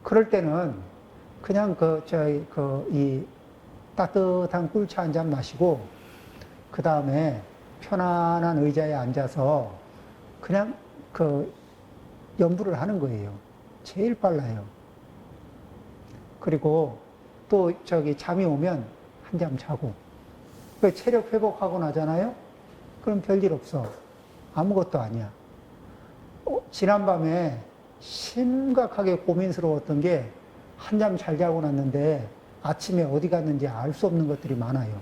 그럴 때는 그냥 이 따뜻한 꿀차 한 잔 마시고, 그 다음에 편안한 의자에 앉아서 그냥 연부를 하는 거예요. 제일 빨라요. 그리고 또 잠이 오면 한잠 자고. 체력 회복하고 나잖아요? 그럼 별일 없어. 아무것도 아니야. 지난밤에 심각하게 고민스러웠던 게 한잠 잘 자고 났는데 아침에 어디 갔는지 알 수 없는 것들이 많아요.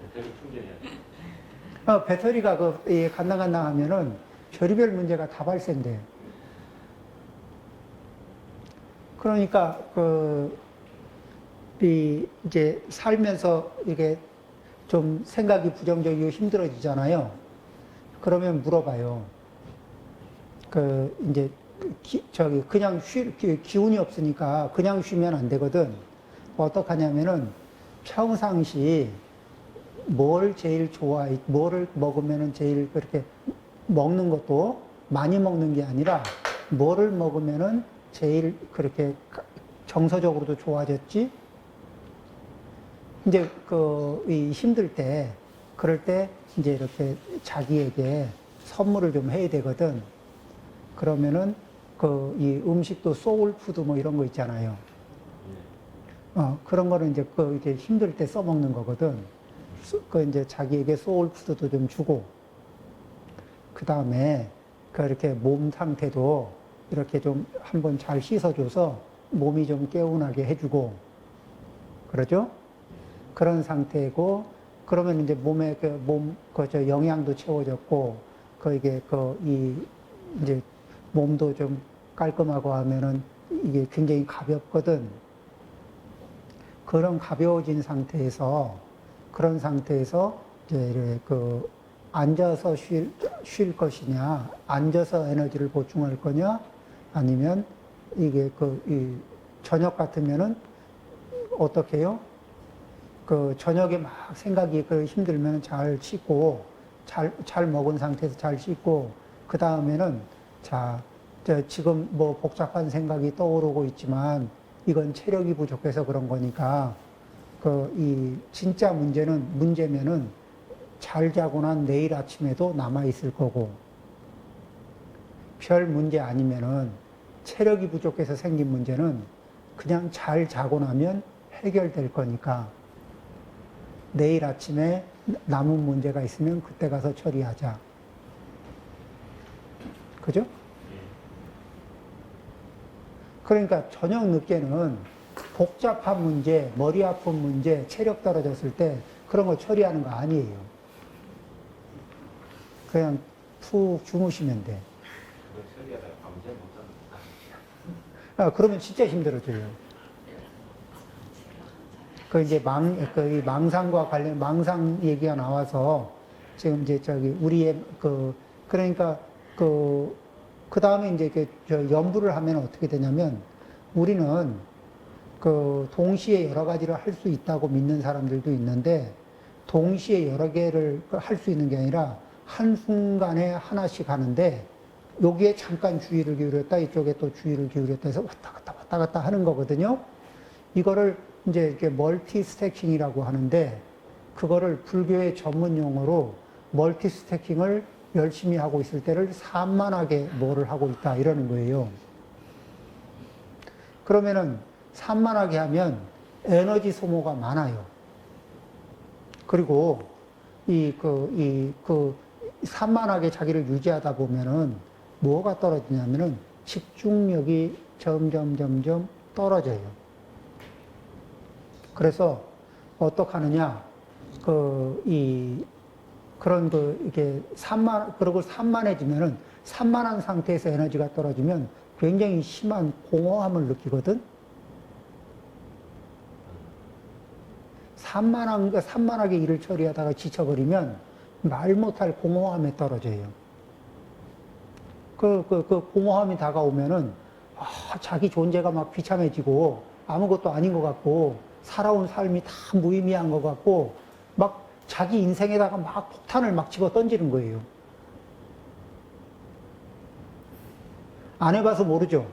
배터리 충전해야 돼. 배터리가 간당간당 하면은 별의별 문제가 다 발생돼요. 그러니까 이제 살면서 이게 좀 생각이 부정적이고 힘들어지잖아요. 그러면 물어봐요. 이제 그냥 기운이 없으니까 그냥 쉬면 안 되거든. 어떡하냐면은 평상시 뭘 제일 좋아해, 뭐를 먹으면은 제일 그렇게 먹는 것도 많이 먹는 게 아니라 뭐를 먹으면은 제일 그렇게 정서적으로도 좋아졌지? 이제 이 힘들 때, 그럴 때 이제 이렇게 자기에게 선물을 좀 해야 되거든. 그러면은 이 음식도 소울푸드 뭐 이런 거 있잖아요. 그런 거는 이제 이렇게 힘들 때 써먹는 거거든. 이제 자기에게 소울푸드도 좀 주고, 그 다음에 이렇게 몸 상태도 이렇게 좀 한번 잘 씻어줘서 몸이 좀 개운하게 해주고, 그러죠? 그런 상태고, 그러면 이제 몸에 영양도 채워졌고, 이제 몸도 좀 깔끔하고 하면은 이게 굉장히 가볍거든. 그런 가벼워진 상태에서, 이제 앉아서 쉴 것이냐, 앉아서 에너지를 보충할 거냐, 아니면 이게 저녁 같으면은 어떻게 해요? 저녁에 막 생각이 힘들면 잘 씻고, 잘 먹은 상태에서 잘 씻고, 그 다음에는 지금 뭐 복잡한 생각이 떠오르고 있지만, 이건 체력이 부족해서 그런 거니까, 이 진짜 문제면은 잘 자고 난 내일 아침에도 남아있을 거고, 별 문제 아니면은 체력이 부족해서 생긴 문제는 그냥 잘 자고 나면 해결될 거니까, 내일 아침에 남은 문제가 있으면 그때 가서 처리하자. 그죠? 그러니까 저녁 늦게는 복잡한 문제, 머리 아픈 문제, 체력 떨어졌을 때 그런 거 처리하는 거 아니에요. 그냥 푹 주무시면 돼. 그거 처리하다가 밤새 못 자는 그러면 진짜 힘들어져요. 이제 망상과 관련, 망상 얘기가 나와서 지금 이제 우리의 그러니까 그 다음에 이제 연구를 하면 어떻게 되냐면 우리는 동시에 여러 가지를 할 수 있다고 믿는 사람들도 있는데 동시에 여러 개를 할 수 있는 게 아니라 한순간에 하나씩 하는데 여기에 잠깐 주의를 기울였다 이쪽에 또 주의를 기울였다 해서 왔다 갔다 하는 거거든요. 이거를 이제 이렇게 멀티 스태킹이라고 하는데 그거를 불교의 전문 용어로 멀티 스태킹을 열심히 하고 있을 때를 산만하게 뭐를 하고 있다 이러는 거예요. 그러면은 산만하게 하면 에너지 소모가 많아요. 그리고 산만하게 자기를 유지하다 보면은 뭐가 떨어지냐면은 집중력이 점점 떨어져요. 그래서 어떡하느냐, 이게 그러고 산만해지면은 산만한 상태에서 에너지가 떨어지면 굉장히 심한 공허함을 느끼거든? 산만하게 일을 처리하다가 지쳐버리면 말 못할 공허함에 떨어져요. 그 공허함이 다가오면은, 자기 존재가 막 비참해지고 아무것도 아닌 것 같고 살아온 삶이 다 무의미한 것 같고 막 자기 인생에다가 막 폭탄을 막 집어 던지는 거예요. 안 해봐서 모르죠?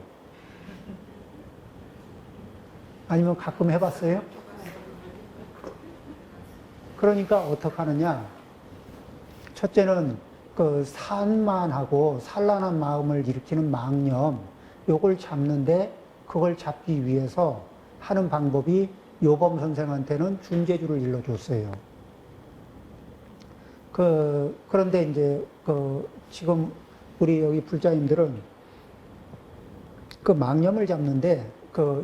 아니면 가끔 해봤어요? 그러니까 어떻게 하느냐. 첫째는 그 산만하고 산란한 마음을 일으키는 망념, 요걸 잡는데 그걸 잡기 위해서 하는 방법이 요범 선생한테는 중재주를 일러줬어요. 그런데 이제 지금 우리 여기 불자님들은 그 망념을 잡는데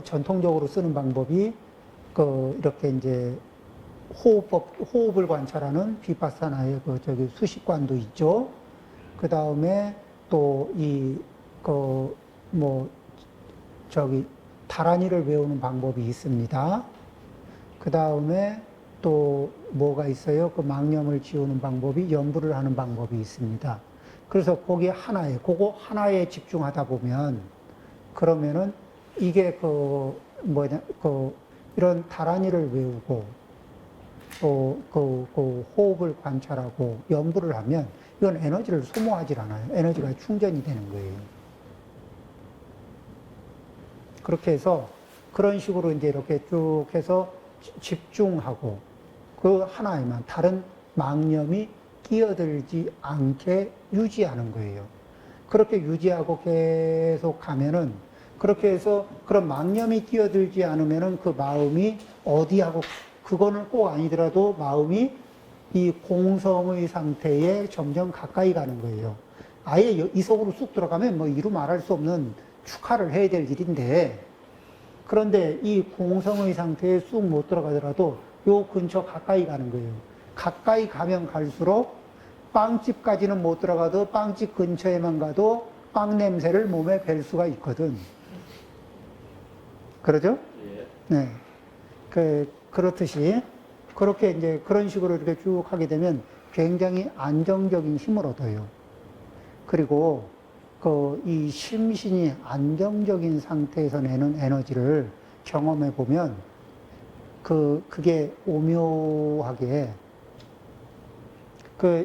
전통적으로 쓰는 방법이 이렇게 이제 호흡을 관찰하는 비파사나의 수식관도 있죠. 그 다음에 또 다라니를 외우는 방법이 있습니다. 그 다음에 또 뭐가 있어요? 그 망념을 지우는 방법이 연부를 하는 방법이 있습니다. 그래서 그거 하나에 집중하다 보면, 그러면은 이게 이런 다라니를 외우고, 또 호흡을 관찰하고 연부를 하면 이건 에너지를 소모하지 않아요. 에너지가 충전이 되는 거예요. 그렇게 해서 그런 식으로 이제 이렇게 쭉 해서 집중하고 그 하나에만 다른 망념이 끼어들지 않게 유지하는 거예요. 그렇게 유지하고 계속 가면은, 그렇게 해서 그런 망념이 끼어들지 않으면은 그 마음이 어디하고, 그거는 꼭 아니더라도 마음이 이 공성의 상태에 점점 가까이 가는 거예요. 아예 이 속으로 쑥 들어가면 뭐 이루 말할 수 없는 축하를 해야 될 일인데, 그런데 이 공성의 상태에 쑥 못 들어가더라도 요 근처 가까이 가는 거예요. 가까이 가면 갈수록 빵집까지는 못 들어가도 빵집 근처에만 가도 빵 냄새를 몸에 뵐 수가 있거든. 그러죠? 네. 그렇듯이, 그렇게 이제 그런 식으로 이렇게 쭉 하게 되면 굉장히 안정적인 힘을 얻어요. 그리고 이 심신이 안정적인 상태에서 내는 에너지를 경험해 보면 그게 오묘하게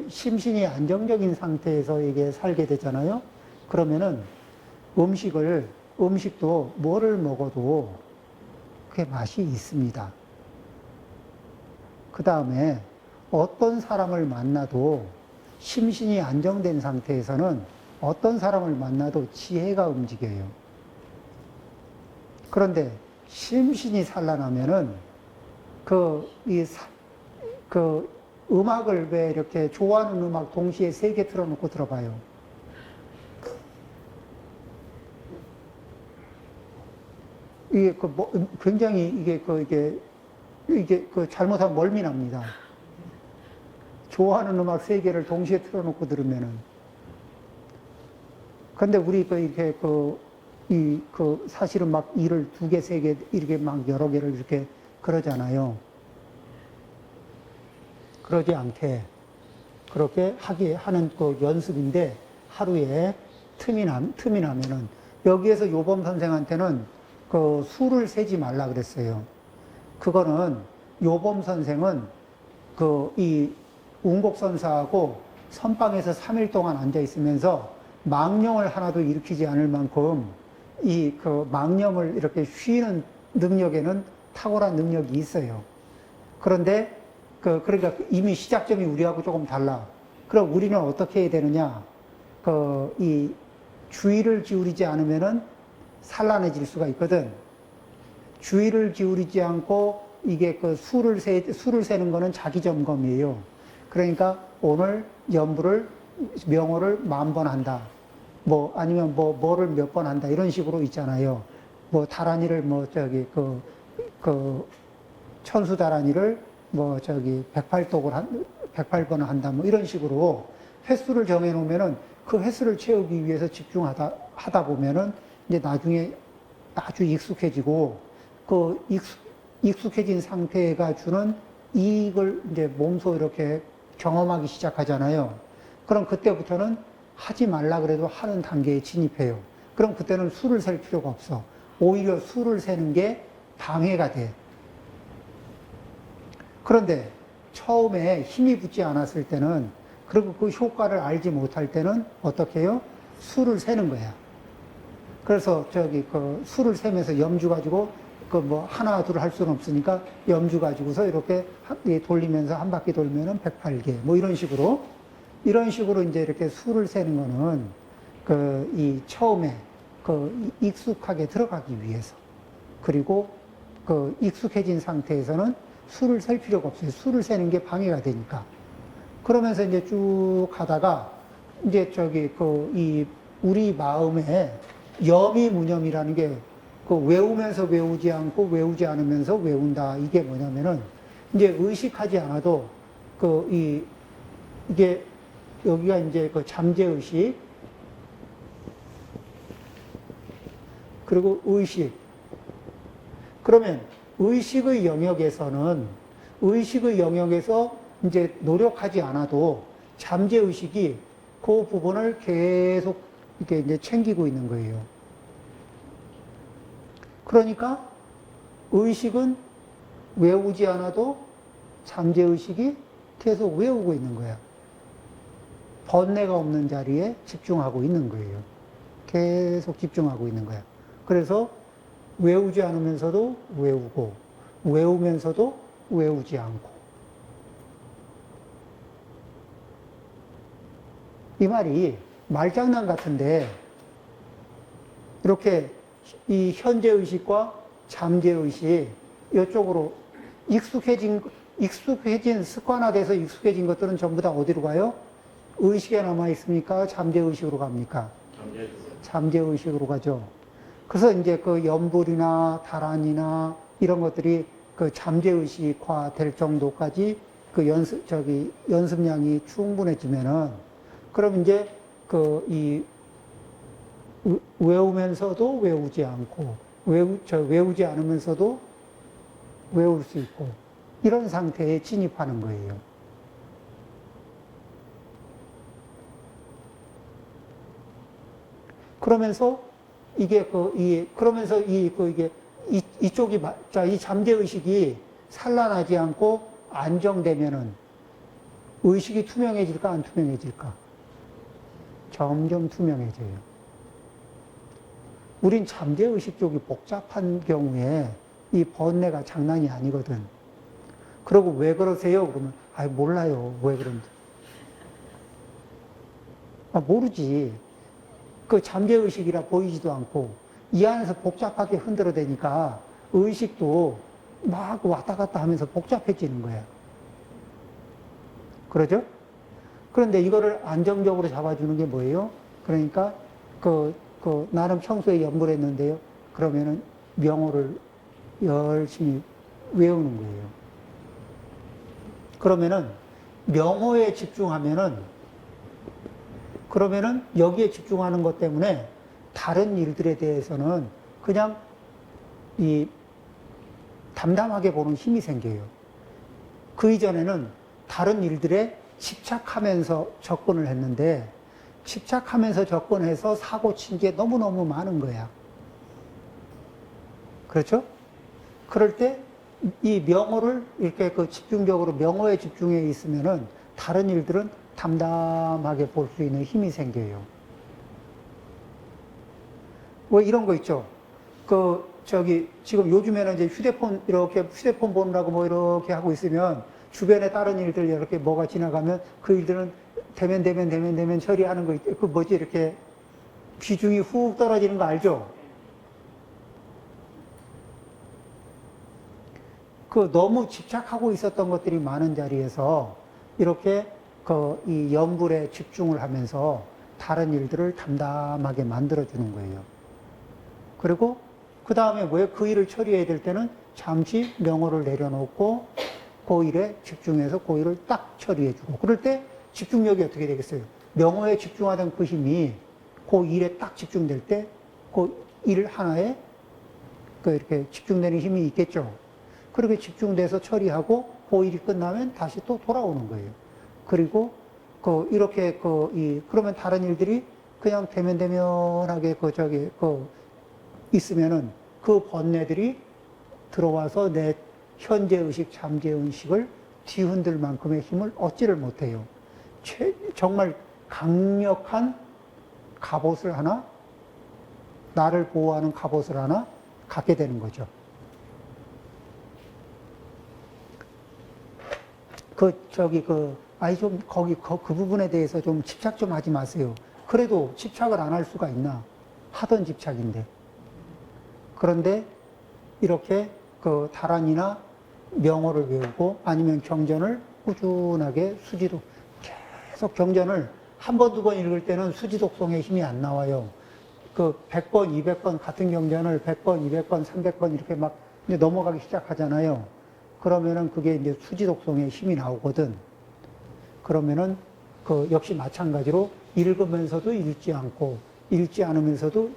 심신이 안정적인 상태에서 이게 살게 되잖아요. 그러면은 음식도 뭐를 먹어도 그게 맛이 있습니다. 그 다음에 어떤 사람을 만나도 심신이 안정된 상태에서는 어떤 사람을 만나도 지혜가 움직여요. 그런데 심신이 산란하면은 음악을 왜 이렇게 좋아하는 음악 동시에 3개 틀어놓고 들어봐요. 이게 굉장히 이게 잘못하면 멀미 납니다. 좋아하는 음악 3개를 동시에 틀어놓고 들으면은. 근데 우리 사실은 막 일을 2개, 3개, 이렇게 막 여러 개를 이렇게 그러잖아요. 그러지 않게, 그렇게 하는 연습인데, 하루에 틈이 나면은, 여기에서 요범 선생한테는 수를 세지 말라 그랬어요. 그거는, 요범 선생은 이 운곡선사하고 선방에서 3일 동안 앉아 있으면서 망령을 하나도 일으키지 않을 만큼 망령을 이렇게 쉬는 능력에는 탁월한 능력이 있어요. 그런데 그러니까 이미 시작점이 우리하고 조금 달라. 그럼 우리는 어떻게 해야 되느냐? 이 주의를 기울이지 않으면은 산란해질 수가 있거든. 주의를 기울이지 않고 이게 수를 세는 거는 자기 점검이에요. 그러니까 오늘 명호를 10,000번 한다. 아니면 뭐를 몇 번 한다. 이런 식으로 있잖아요. 다라니를 천수 다라니를 108번을 한다. 이런 식으로 횟수를 정해 놓으면은 그 횟수를 채우기 위해서 하다 보면은 이제 나중에 아주 익숙해지고 익숙해진 상태가 주는 이익을 이제 몸소 이렇게 경험하기 시작하잖아요. 그럼 그때부터는 하지 말라 그래도 하는 단계에 진입해요. 그럼 그때는 수를 셀 필요가 없어. 오히려 수를 세는 게 방해가 돼. 그런데 처음에 힘이 붙지 않았을 때는, 그리고 그 효과를 알지 못할 때는 어떻게 해요? 수를 세는 거야. 그래서 수를 세면서 염주 가지고 그 뭐 하나 둘 할 수는 없으니까 염주 가지고서 이렇게 돌리면서 한 바퀴 돌면은 108개 뭐 이런 식으로 이제 이렇게 수를 세는 거는 그 이 처음에 그 익숙하게 들어가기 위해서 그리고 그 익숙해진 상태에서는 수를 셀 필요가 없어요. 수를 세는 게 방해가 되니까. 그러면서 이제 쭉 가다가 이제 저기 그 이 우리 마음에 염이무념이라는 게 그 외우면서 외우지 않고 외우지 않으면서 외운다. 이게 뭐냐면은 이제 의식하지 않아도 이게 여기가 이제 그 잠재의식 그리고 의식. 그러면 의식의 영역에서 이제 노력하지 않아도 잠재의식이 그 부분을 계속 이렇게 이제 챙기고 있는 거예요. 그러니까 의식은 외우지 않아도 잠재의식이 계속 외우고 있는 거야. 번뇌가 없는 자리에 집중하고 있는 거예요. 계속 집중하고 있는 거야. 그래서 외우지 않으면서도 외우고, 외우면서도 외우지 않고. 이 말이 말장난 같은데, 이렇게 이 현재의식과 잠재의식, 이쪽으로 익숙해진, 습관화돼서 익숙해진 것들은 전부 다 어디로 가요? 의식에 남아있습니까? 잠재의식으로 갑니까? 잠재의식으로 가죠. 그래서 이제 그 염불이나 다란이나 이런 것들이 그 잠재의식화 될 정도까지 그 연습량이 충분해지면은, 그럼 이제 외우면서도 외우지 않고, 외우지 않으면서도 외울 수 있고, 이런 상태에 진입하는 거예요. 그러면서 이게 이쪽이, 이 잠재의식이 산란하지 않고 안정되면은 의식이 투명해질까, 안 투명해질까? 점점 투명해져요. 우린 잠재의식 쪽이 복잡한 경우에 이 번뇌가 장난이 아니거든. 그러고 왜 그러세요? 그러면, 몰라요. 왜 그런지. 모르지. 그 잠재의식이라 보이지도 않고, 이 안에서 복잡하게 흔들어대니까 의식도 막 왔다 갔다 하면서 복잡해지는 거야. 그러죠? 그런데 이거를 안정적으로 잡아주는 게 뭐예요? 그러니까, 나는 평소에 연구를 했는데요. 그러면은 명호를 열심히 외우는 거예요. 그러면은 명호에 집중하면은, 그러면은 여기에 집중하는 것 때문에 다른 일들에 대해서는 그냥 담담하게 보는 힘이 생겨요. 그 이전에는 다른 일들에 집착하면서 접근을 했는데, 집착하면서 접근해서 사고 친 게 너무너무 많은 거야. 그렇죠? 그럴 때 이 명호를 이렇게 집중적으로 명호에 집중해 있으면은 다른 일들은 담담하게 볼 수 있는 힘이 생겨요. 왜 이런 거 있죠? 지금 요즘에는 이제 휴대폰 보느라고 뭐 이렇게 하고 있으면 주변에 다른 일들 이렇게 뭐가 지나가면 그 일들은 되면 처리하는 거 있죠. 이렇게 비중이 훅 떨어지는 거 알죠? 너무 집착하고 있었던 것들이 많은 자리에서 이렇게 이 염불에 집중을 하면서 다른 일들을 담담하게 만들어주는 거예요. 그리고 그 다음에 그 일을 처리해야 될 때는 잠시 명호를 내려놓고 그 일에 집중해서 그 일을 딱 처리해주고, 그럴 때 집중력이 어떻게 되겠어요? 명호에 집중하던 그 힘이 그 일에 딱 집중될 때 그 일 하나에 이렇게 집중되는 힘이 있겠죠. 그렇게 집중돼서 처리하고 그 일이 끝나면 다시 또 돌아오는 거예요. 그리고 그러면 다른 일들이 그냥 대면하게 있으면은 그 번뇌들이 들어와서 내 현재의식, 잠재의식을 뒤흔들 만큼의 힘을 얻지를 못해요. 정말 강력한 갑옷을 하나, 나를 보호하는 갑옷을 하나 갖게 되는 거죠. 아니, 좀, 그 부분에 대해서 좀 집착 좀 하지 마세요. 그래도 집착을 안 할 수가 있나? 하던 집착인데. 그런데 이렇게 그 다란이나 명호를 외우고 아니면 경전을 꾸준하게 수지독, 계속 경전을 한 번, 두 번 읽을 때는 수지독송의 힘이 안 나와요. 그 100번, 200번 같은 경전을 100번, 200번, 300번 이렇게 막 이제 넘어가기 시작하잖아요. 그러면은 그게 이제 수지독송의 힘이 나오거든. 그러면은 그 역시 마찬가지로 읽으면서도 읽지 않고 읽지 않으면서도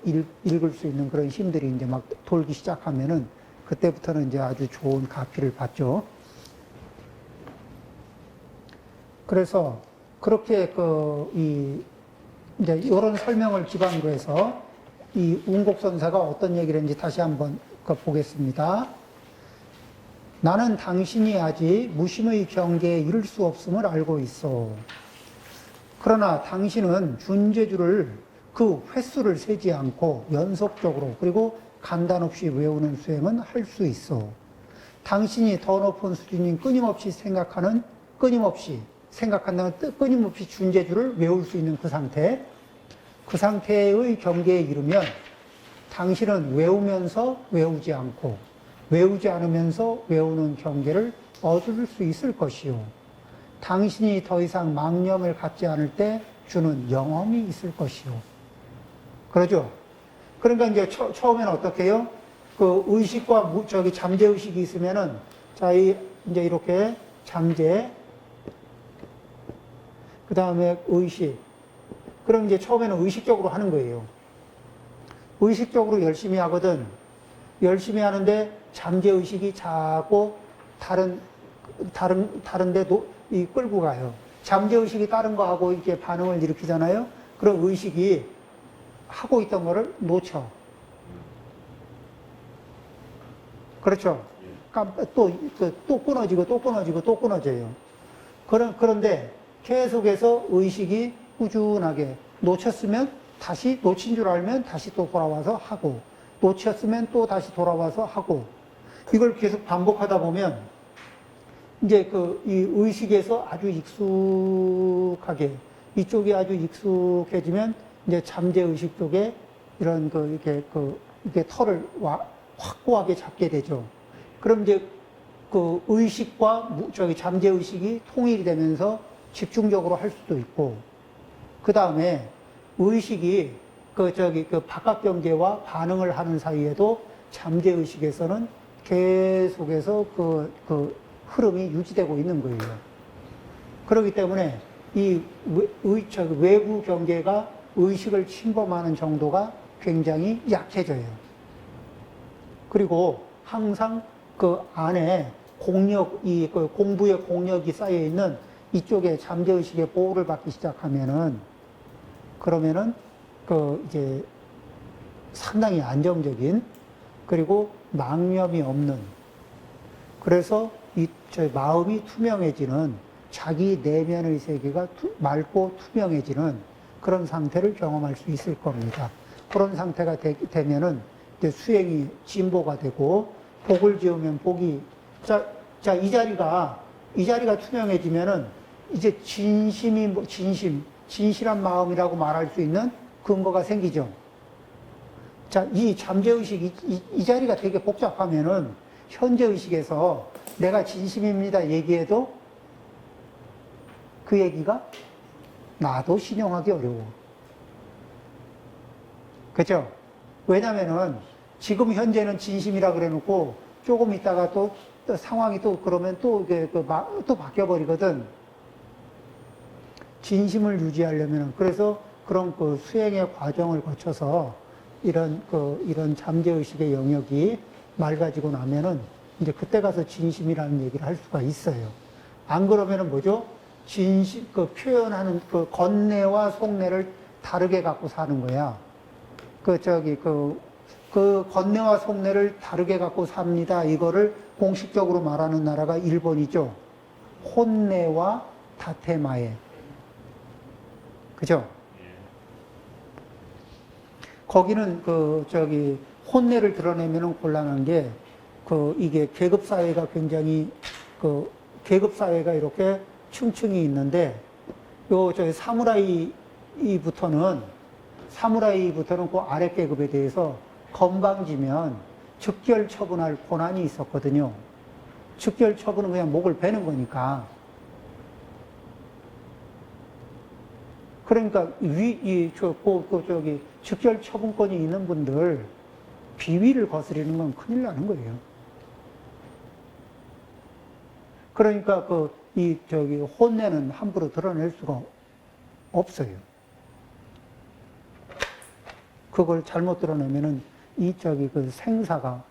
읽을 수 있는 그런 힘들이 이제 막 돌기 시작하면은 그때부터는 이제 아주 좋은 가피를 받죠. 그래서 그렇게 이제 이런 설명을 기반으로 해서 이 운곡선사가 어떤 얘기를 했는지 다시 한번 보겠습니다. 나는 당신이 아직 무심의 경계에 이를 수 없음을 알고 있어. 그러나 당신은 준제주를 그 횟수를 세지 않고 연속적으로 그리고 간단 없이 외우는 수행은 할 수 있어. 당신이 더 높은 수준인 끊임없이 생각한다는 끊임없이 준제주를 외울 수 있는 그 상태의 경계에 이르면 당신은 외우면서 외우지 않고 외우지 않으면서 외우는 경계를 얻을 수 있을 것이요. 당신이 더 이상 망념을 갖지 않을 때 주는 영험이 있을 것이요. 그러죠? 그러니까 이제 처음에는 어떻게 해요? 그 의식과 잠재의식이 있으면은, 자, 이제 이렇게 잠재, 그 다음에 의식. 그럼 이제 처음에는 의식적으로 하는 거예요. 의식적으로 열심히 하거든. 열심히 하는데 잠재의식이 자꾸 다른데 끌고 가요. 잠재의식이 다른 거 하고 이렇게 반응을 일으키잖아요. 그럼 의식이 하고 있던 거를 놓쳐. 그렇죠? 또 끊어져요. 그런데 계속해서 의식이 꾸준하게 놓친 줄 알면 다시 또 돌아와서 하고, 놓쳤으면 또 다시 돌아와서 하고, 이걸 계속 반복하다 보면, 이제 이 의식에서 아주 익숙하게, 이쪽이 아주 익숙해지면, 이제 잠재의식 쪽에 이런 이렇게 털을 확고하게 잡게 되죠. 그럼 이제 그 의식과 잠재의식이 통일이 되면서 집중적으로 할 수도 있고, 그 다음에 의식이 바깥 경계와 반응을 하는 사이에도 잠재의식에서는 계속해서 그 흐름이 유지되고 있는 거예요. 그렇기 때문에 이 외부 경계가 의식을 침범하는 정도가 굉장히 약해져요. 그리고 항상 그 안에 공부의 공력이 쌓여있는 이쪽에 잠재의식의 보호를 받기 시작하면은, 그러면은 이제 상당히 안정적인, 그리고 망념이 없는, 그래서 마음이 투명해지는, 자기 내면의 세계가 맑고 투명해지는 그런 상태를 경험할 수 있을 겁니다. 그런 상태가 되면은 이제 수행이 진보가 되고, 복을 지으면 복이, 이 자리가 투명해지면은 이제 진실한 마음이라고 말할 수 있는 근거가 생기죠. 자, 이 잠재의식, 이 자리가 되게 복잡하면은 현재의식에서 내가 진심입니다 얘기해도 그 얘기가 나도 신용하기 어려워. 그죠? 왜냐면은 지금 현재는 진심이라 그래 놓고 조금 있다가 또 상황이 그러면 또 바뀌어버리거든. 진심을 유지하려면은, 그래서 그런 수행의 과정을 거쳐서 이런 잠재의식의 영역이 맑아지고 나면은 이제 그때 가서 진심이라는 얘기를 할 수가 있어요. 안 그러면은 뭐죠? 진심, 표현하는 건네와 속내를 다르게 갖고 사는 거야. 건네와 속내를 다르게 갖고 삽니다. 이거를 공식적으로 말하는 나라가 일본이죠. 혼내와 다테마에. 그죠? 거기는 혼내를 드러내면은 곤란한 게, 이게 계급사회가 굉장히 계급 사회가 이렇게 층층이 있는데 저기 사무라이부터는 그 아래 계급에 대해서 건방지면 즉결 처분할 권한이 있었거든요. 즉결 처분은 그냥 목을 베는 거니까. 그러니까 저기 즉결 처분권이 있는 분들 비위를 거스리는 건 큰일 나는 거예요. 그러니까 저기 혼내는 함부로 드러낼 수가 없어요. 그걸 잘못 드러내면은 그 생사가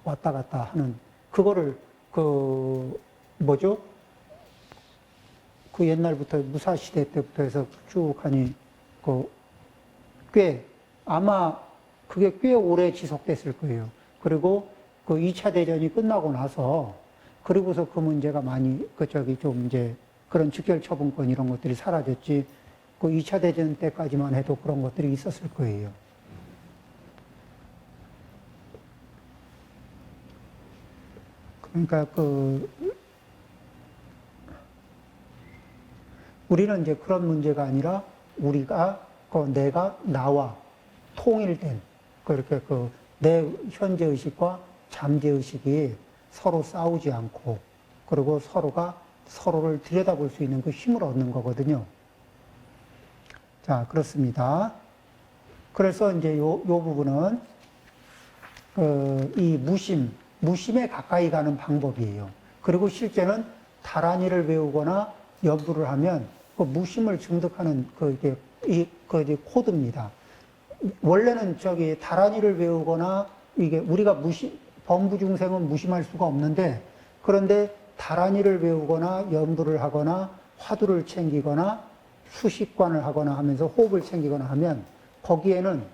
왔다 갔다 하는 그거를 옛날부터 무사시대 때부터 해서 쭉 하니 아마 그게 꽤 오래 지속됐을 거예요. 그리고 2차 대전이 끝나고 나서 그리고서 그 문제가 많이 좀 이제 그런 즉결 처분권 이런 것들이 사라졌지 2차 대전 때까지만 해도 그런 것들이 있었을 거예요. 그러니까 우리는 이제 그런 문제가 아니라 내가 나와 통일된 그렇게 내 현재 의식과 잠재 의식이 서로 싸우지 않고 그리고 서로가 서로를 들여다볼 수 있는 그 힘을 얻는 거거든요. 자, 그렇습니다. 그래서 이제 요 부분은 이 무심에 가까이 가는 방법이에요. 그리고 실제는 다란이를 외우거나 연부를 하면 그 무심을 증득하는 이제 코드입니다. 원래는 다란이를 외우거나 이게 우리가 범부중생은 무심할 수가 없는데 그런데 다란이를 외우거나 연부를 하거나 화두를 챙기거나 수식관을 하거나 하면서 호흡을 챙기거나 하면 거기에는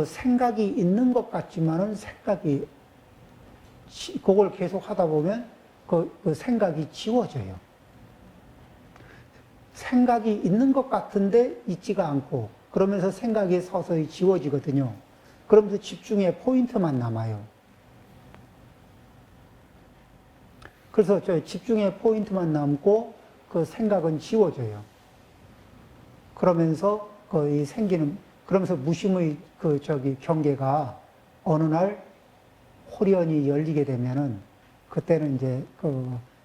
생각이 있는 것 같지만은 그걸 계속 하다 보면 그 생각이 지워져요. 생각이 있는 것 같은데 있지가 않고 그러면서 생각이 서서히 지워지거든요. 그러면서 집중의 포인트만 남아요. 그래서 집중의 포인트만 남고 그 생각은 지워져요. 그러면서 그러면서 무심의 경계가 어느 날 호련이 열리게 되면은 그때는 이제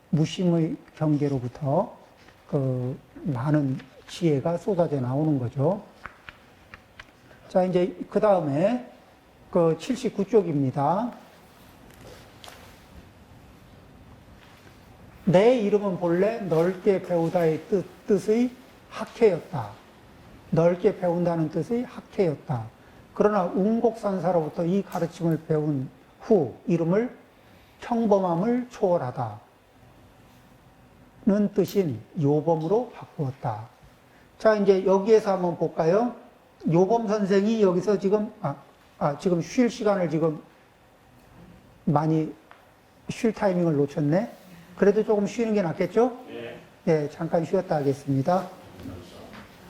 무심의 경계로부터 많은 지혜가 쏟아져 나오는 거죠. 자, 이제 그 다음에 79쪽입니다. 내 이름은 본래 넓게 배우다의 뜻의 학회였다. 넓게 배운다는 뜻의 학회였다. 그러나 웅곡산사로부터 이 가르침을 배운 후 이름을 평범함을 초월하다. 는 뜻인 요범으로 바꾸었다. 자, 이제 여기에서 한번 볼까요? 요범 선생이 여기서 지금 쉴 시간을 지금 많이 쉴 타이밍을 놓쳤네. 그래도 조금 쉬는 게 낫겠죠? 네. 네, 잠깐 쉬었다 하겠습니다.